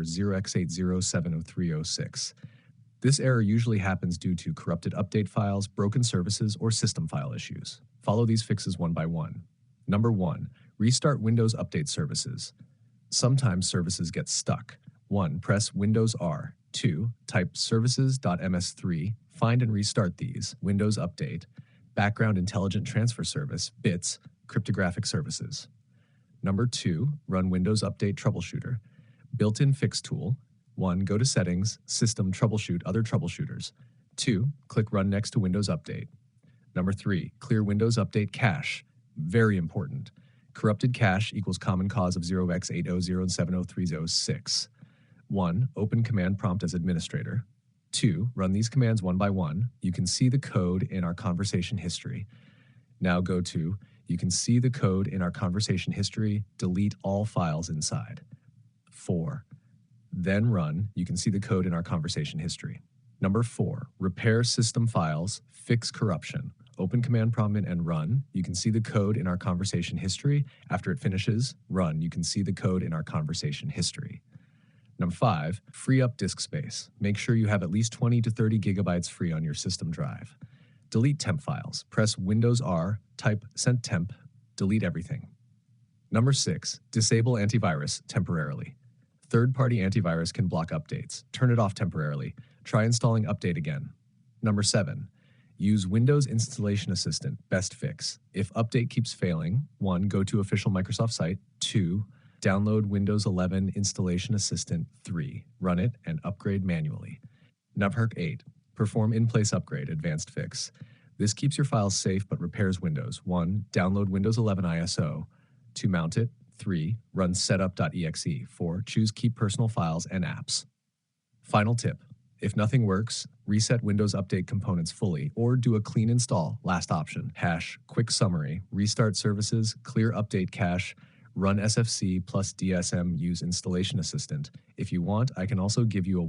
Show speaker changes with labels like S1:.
S1: error 0x80070306. This error usually happens due to corrupted update files, broken services, or system file issues. Follow these fixes one by one. Number 1. Restart Windows Update Services. Sometimes services get stuck. 1. Press Windows R. 2. Type services.ms3. Find and restart these. Windows Update. Background Intelligent Transfer Service, BITS, Cryptographic Services. Number 2. Run Windows Update Troubleshooter. Built-in fix tool. 1. Go to Settings, System, Troubleshoot other troubleshooters. 2. Click Run next to Windows Update. Number 3. Clear Windows Update cache. Very important. Corrupted cache equals common cause of 0x80070306. 1. Open command prompt as administrator. 2. Run these commands one by one. You can see the code in our conversation history. Now go to, you can see the code in our conversation history, delete all files inside. 4. Then run, you can see the code in our conversation history. Number 4. Repair system files, fix corruption. Open command prompt and run. You can see the code in our conversation history. After it finishes, run. You can see the code in our conversation history. Number 5, free up disk space. Make sure you have at least 20 to 30 gigabytes free on your system drive. Delete temp files. Press Windows R, type send temp, delete everything. Number 6, disable antivirus temporarily. Third-party antivirus can block updates. Turn it off temporarily. Try installing update again. Number 7, use Windows Installation Assistant, best fix. If update keeps failing, 1. Go to official Microsoft site. 2. Download Windows 11 Installation Assistant. 3. Run it and upgrade manually. Number 8. Perform in-place upgrade, advanced fix. This keeps your files safe but repairs Windows. 1. Download Windows 11 ISO. 2. Mount it. 3. Run setup.exe. 4. Choose keep personal files and apps. Final tip. If nothing works, reset Windows Update components fully or do a clean install, last option. Quick summary, restart services, clear update cache, run SFC plus DSM, use Installation Assistant. If you want, I can also give you a